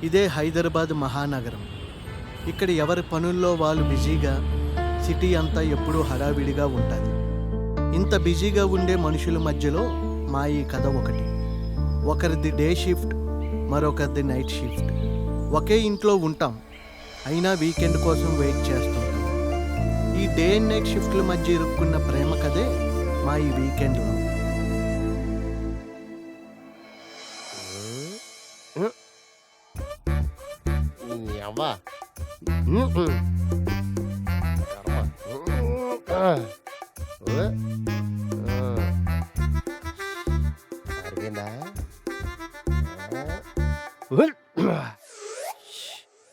ఇదే హైదరాబాద్ మహానగరం. ఇక్కడ ఎవరి పనుల్లో వాళ్ళు బిజీగా, సిటీ అంతా ఎప్పుడూ హడావిడిగా ఉంటుంది. ఇంత బిజీగా ఉండే మనుషుల మధ్యలో మా ఈ కథ ఒకటి. ఒకరిది డే షిఫ్ట్, మరొకరిది నైట్ షిఫ్ట్. ఒకే ఇంట్లో ఉంటాం, అయినా వీకెండ్ కోసం వెయిట్ చేస్తుంటాం. ఈ డే అండ్ నైట్ షిఫ్ట్ల మధ్య ఇరుక్కున్న ప్రేమ కథే మా ఈ వీకెండ్లో. అవ్వా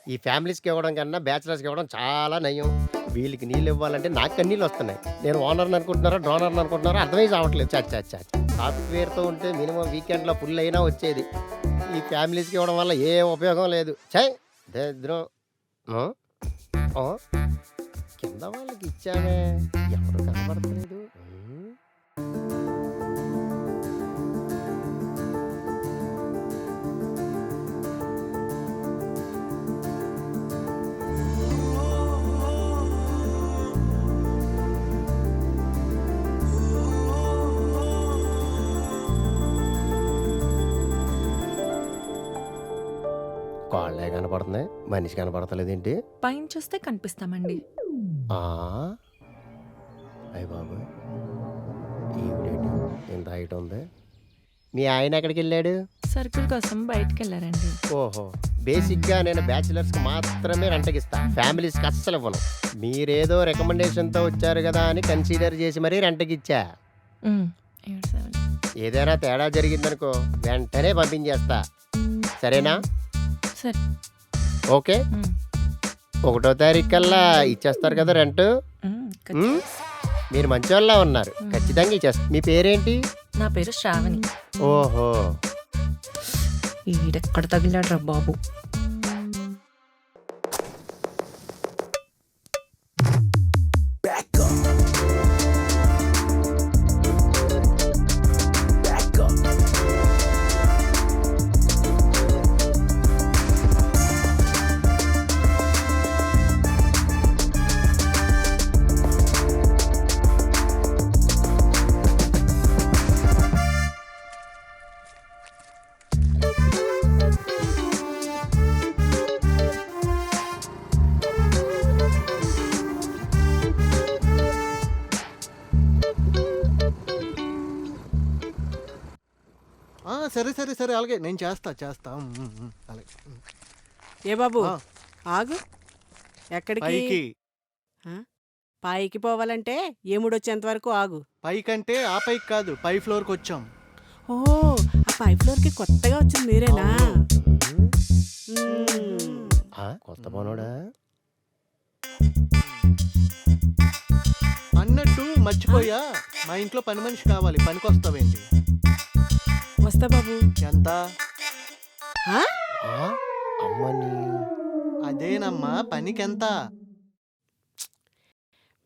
ఈ ఫ్యామిలీస్కి ఇవ్వడం కన్నా బ్యాచిలర్స్కి ఇవ్వడం చాలా నయం. వీళ్ళకి నీళ్ళు ఇవ్వాలంటే నాకు కన్నీళ్ళు వస్తున్నాయి. నేను ఓనర్ని అనుకుంటున్నారా డ్రోనర్ని అనుకుంటున్నారా అర్థమై రావట్లేదు. చచ్చా సాఫ్ట్వేర్తో ఉంటే మినిమం వీకెండ్లో ఫుల్ అయినా వచ్చేది. ఈ ఫ్యామిలీస్కి ఇవ్వడం వల్ల ఏ ఉపయోగం లేదు. చై దరిద్రం. కింద వాళ్ళకి ఇచ్చానే, ఎవరు కనబడతలేదు. కాళ్ళే కనపడుతున్నాయి, మనిషి కనపడతలేదేంటి? పైన చూస్తే కనిపిస్తామండి. అయ్య బాబు, ఈవిడేంటి ఎంత హైట్ ఉంది? మీ ఆయన ఎక్కడికి వెళ్ళాడు? సర్కిల్ కోసం బయటకు వెళ్ళారండి. ఓహో, బేసిక్గా నేను బ్యాచిలర్స్కి మాత్రమే రెంటకిస్తా, ఫ్యామిలీస్కి అస్సలు ఇవ్వను. మీరేదో రికమెండేషన్తో వచ్చారు కదా అని కన్సిడర్ చేసి మరీ రెంటకిచ్చా. ఏదైనా తేడా జరిగిందనుకో వెంటనే పంపించేస్తా, సరేనా? సరే, ఓకే. 1వ తారీఖు కల్లా ఇచ్చేస్తారు కదా రెంట్? మీరు మంచివాళ్ళ ఉన్నారు, ఖచ్చితంగా ఇచ్చేస్తారు. మీ పేరేంటి? నా పేరు శ్రావణి. ఓహో, ఈడెక్కడ తగిలాడ్రా బాబు. సరే సరే సరే, అలాగే నేను చేస్తా. అలాగే. ఏ బాబు, ఆ. ఆగు. ఎక్కడికి? పైకి. పైకి పోవాలంటే ఏముడొచ్చేంత వరకు ఆగు. పైకంటే ఆ పైకి కాదు, పై ఫ్లోర్కి వచ్చాం. ఓ, ఆ పై ఫ్లోర్కి కొత్తగా వచ్చింది మీరేనా? కొత్త పనోడా? అన్నట్టు మర్చిపోయా, మా ఇంట్లో పని మనిషి కావాలి, పనికి వస్తావేంటి? వస్తా బాబు. ఎంత? అమ్మని అదేనమ్మా, పనికెంత?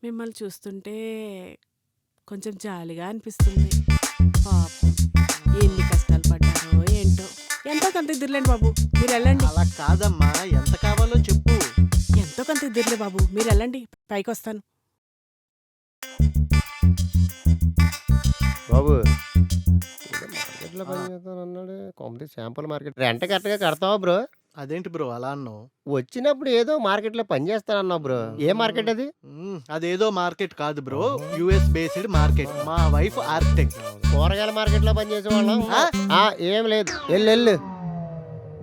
మిమ్మల్ని చూస్తుంటే కొంచెం జాలిగా అనిపిస్తుంది. పాపం, ఎన్ని కష్టాలు పడ్డారో ఏంటో. ఎంతో కొంత ఇద్దరులేండి బాబు, మీరు వెళ్ళండి. అలా కాదమ్మా, ఎంత కావాలో చెప్పు. ఎంతో కొంత ఇద్దరులే బాబు, మీరు వెళ్ళండి, పైకి వస్తాను. బాబు మార్కెట్లో పని చేస్తాను అన్నాడు, కామెడీ శాంపుల్ మార్కెట్ రెంట్ కరెక్ట్గా కడతావా బ్రో? అదేంటి బ్రో అలా అన్నావు? వచ్చినప్పుడు ఏదో మార్కెట్లో పని చేస్తానన్నావు బ్రో, ఏ మార్కెట్ అది? అదేదో మార్కెట్ కాదు బ్రో, యుఎస్ బేస్డ్ మార్కెట్. మా వైఫ్ ఆర్కిటెక్ట్. కూరగాయల మార్కెట్లో పని చేసేవాళ్ళం. ఏం లేదు, వెళ్ళు.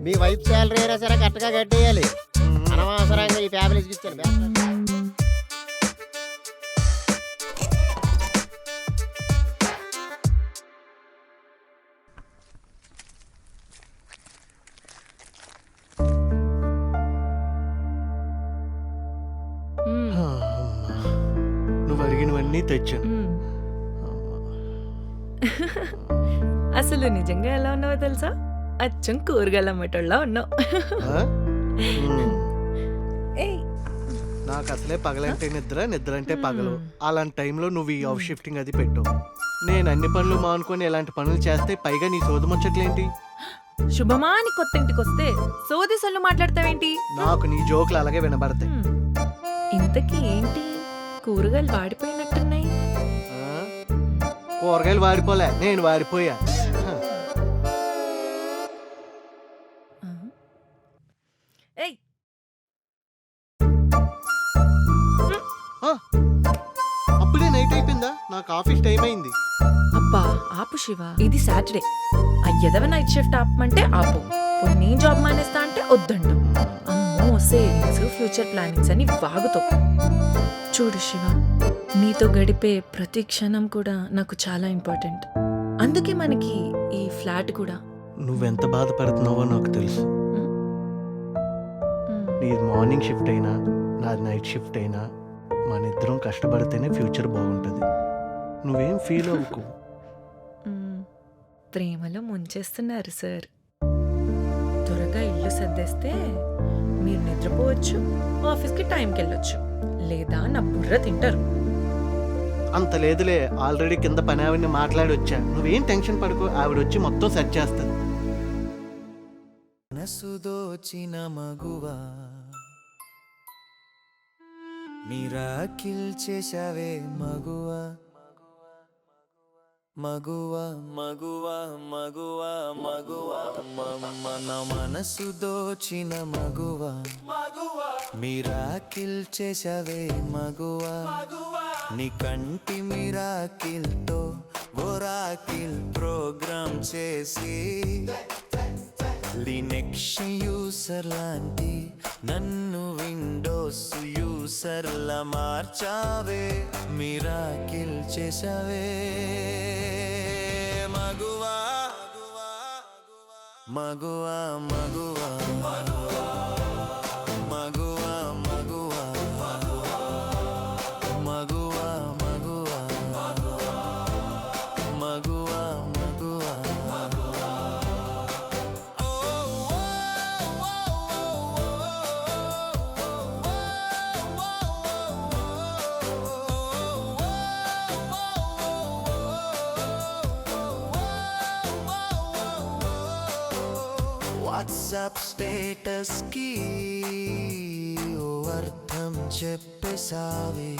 మీ వైఫ్ శాలరీ అయినా సరే కరెక్ట్గా కట్టేయాలి. అనవసరంగా ఈ ఫ్యామిలీస్కి ఇచ్చాను. నువ్వు అడిగినవన్నీ తెచ్చాను. అసలు నిజంగా ఎలా ఉన్నావో తెలుసా? అచ్చం కూరగాయలు అమ్మేటోళ్ళ ఉన్నావు. నాకు అసలే పగలంటే నిద్ర, నిద్ర అంటే పగలు. అలాంటి టైంలో నువ్వు ఈ హౌస్ షిఫ్టింగ్ అది పెట్టు. నేను అన్ని పనులు మానుకొని ఇలాంటి పనులు చేస్తే పైగా నీ సోదు ముచ్చట్లేంటి? శుభమా అని కొత్త ఇంటికి వస్తే సోది సొల్లు మాట్లాడతావేంటి? నాకు నీ జోకులు అలాగే వినబడతాయి. హ్మ్. ఇంతకీ ఏంటి కూరగాయలు వాడిపోయినట్టున్నాయి? ఆ? కూరగాయలు వాడిపోలే, నేను వాడిపోయా. ఆ? ఏయ్ ఆ, అప్పుడే నైట్ అయిపోయిందా? నాకు ఆఫీస్ టైం అయింది. అబ్బా ఆపు శివ, ఇది సాటర్డే. ఆ ఎదవ నైట్ షిఫ్ట్ ఆపమంటే ఆపు, పోనీ నేను జాబ్ మానేస్తా అంటే వద్దంటావు. అమ్మో సేవింగ్స్ ఫ్యూచర్ ప్లానింగ్స్ అని వాగుతావు. చూడు శివ, నీతో గడిపే ప్రతి క్షణం కూడా నాకు చాలా ఇంపార్టెంట్. అందుకే మనకి ఈ ఫ్లాట్ కూడా. నువ్వెంత బాధపడుతున్నావో నాకు తెలుసు. మ్. నీది మార్నింగ్ షిఫ్ట్ అయినా నాది నైట్ షిఫ్ట్ అయినా మన ఇద్దరం కష్టపడితేనే ఫ్యూచర్ బాగుంటుంది. నువ్వేం ఫీల్ అవ్వకు. మ్. ప్రేమలో ముంచేస్తున్నారు సార్. త్వరగా ఇల్లు సర్దేస్తే మీరు నిద్రపోవచ్చు, ఆఫీస్కి టైంకి వెళ్ళొచ్చు, లేదా నా బుర్ర తింటారు. అంత లేదులే, ఆల్రెడీ కింద పని ఆవిడని మాట్లాడి వచ్చా. నువ్వేం టెన్షన్ పడుకో, ఆవిడ వచ్చి మొత్తం సెట్ చేస్తుంది. మనసు దోచిన మగువా మిరాకిల్ చేశావే మగువా మగువా మగువా మగువా మగువా మన మనసు దోచిన మగువా మిరాకిల్ చేశావే మగువా నీ కంటి మిరాకిల్తో ఓరాకిల్ ప్రోగ్రామ్ చేసి లినెక్స్ యూసర్ లాంటి నన్ను విండోస్ యూసర్లా మార్చావే మిరాకిల్ చేసావే మగువా మగువా మగువా మగువా మగువా మగువా మగువా మగువా వాట్సాప్ స్టేటస్ కి ఓ అర్థం చెప్పేసావే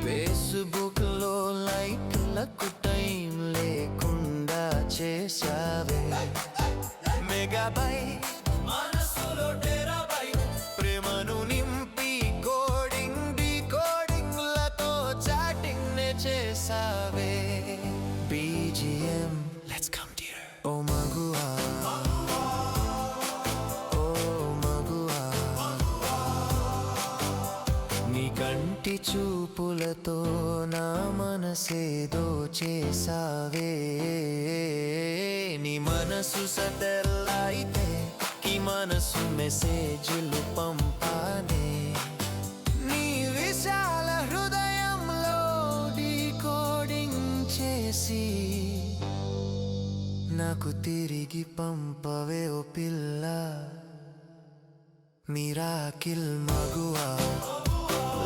ఫేస్బుక్ లో లైక్లకు టైం లేకుండా చేసావే మెగాబైట్ మనసులో టెరాబైట్ ప్రేమను నింపి కోడింగ్ డీకోడింగ్లతో చాటింగ్ నే చేసావే BGM let's come dear ఓ మగువా ఓ మగువా నీ కంటి చూపులతో నా మనసేదో చేసావే నీ మనసు సటెల్లైతే కి మనసు మెసేజ్లు పంపానే నీ విశాల హృదయంలో డీకోడింగ్ చేసి నాకు తిరిగి పంపవే ఓ పిల్ల మిరాకిల్ మగువా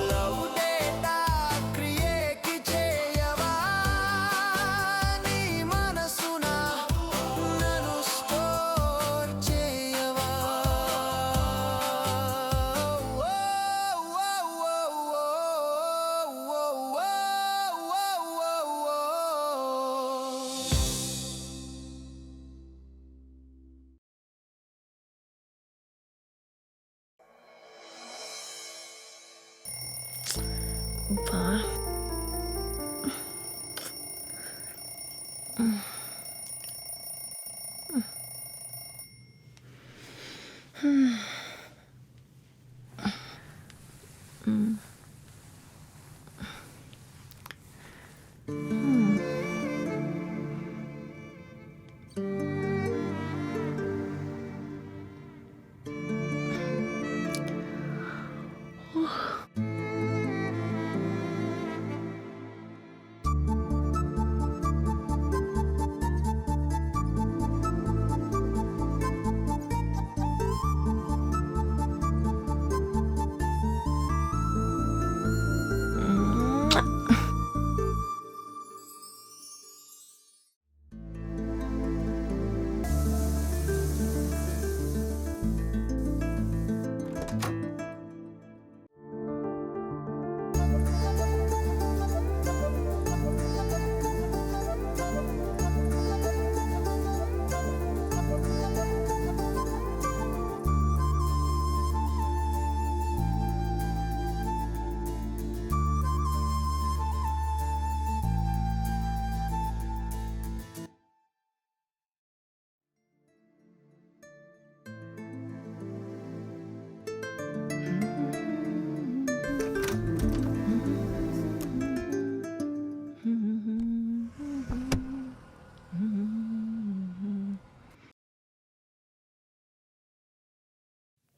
లవ్ డేటా క్రియేట్ చేయవా నీ మనసున నన్ను స్టోర్ చేయవా అబ్బా.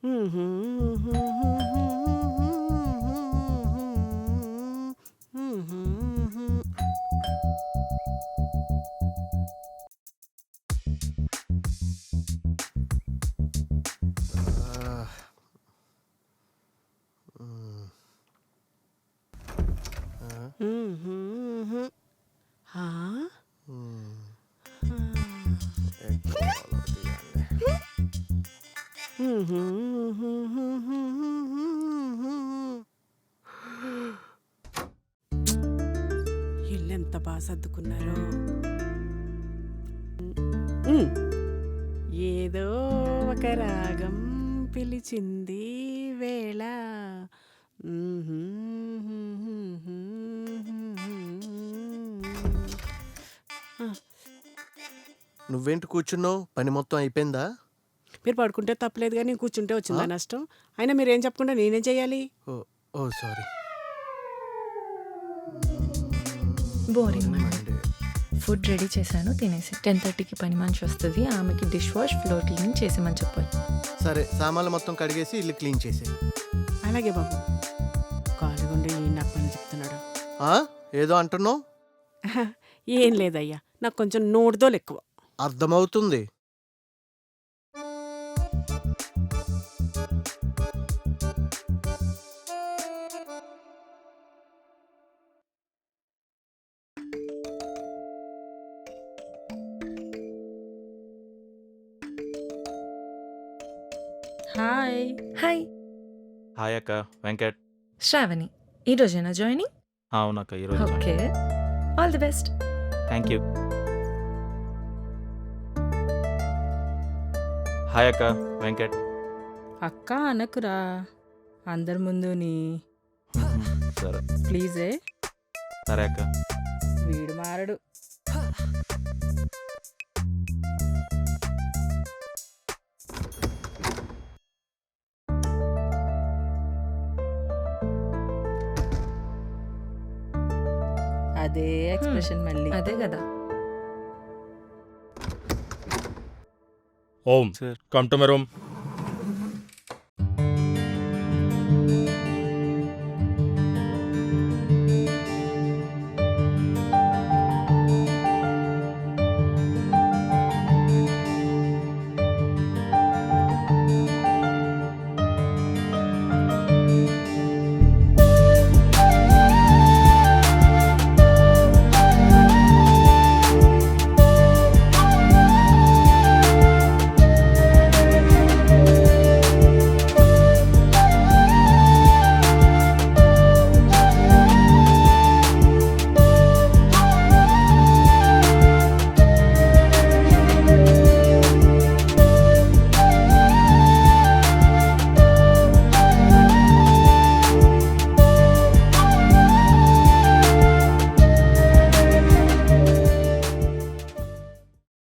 హా? ఇల్లు ఎంత బాగా సర్దుకున్నారో. ఏదో ఒక రాగం పిలిచింది వేళ. నువ్వేంటి కూర్చున్నావు? పని మొత్తం అయిపోయిందా? మీరు పడుకుంటే తప్పలేదు కానీ కూర్చుంటే వచ్చిందా నష్టం? అయినా మీరేం చెప్పకుండా నేనేం చేయాలి? ఓ ఓ సారీ. బోరింగ్ ఫుడ్ రెడీ చేశాను, తినేసి 10:30కి పని మనిషి వస్తుంది. ఆమెకి డిష్ వాష్, ఫ్లోర్ క్లీనింగ్ చేసేమని చెప్పాలి. సరే, సామాన్లు మొత్తం కడిగేసి ఇల్లు క్లీన్ చేసే. అలాగే బాబు. కాలుగుండి నాకు పని చెప్తున్నాడు. ఏదో అంటున్నావు? ఏం లేదయ్యా, నాకు కొంచెం నోటిదోలు ఎక్కువ. అర్థమవుతుంది. హాయ్. హాయ్, హాయ్ అక్క. వెంకట్. శ్రావణి. ఈరోజేనా జాయినింగ్? అవునక్క, ఈరోజు okay, all the best. Thank you. Hi అక్క. వెంకట్. అక్క అనకురా, అందరి ముందు నీ సరే ప్లీజే. సరే అక్క. వీడు మారడు. అదే ఎక్స్ప్రెషన్ మళ్ళీ. అదే కదా. Om, Sir. come to my room.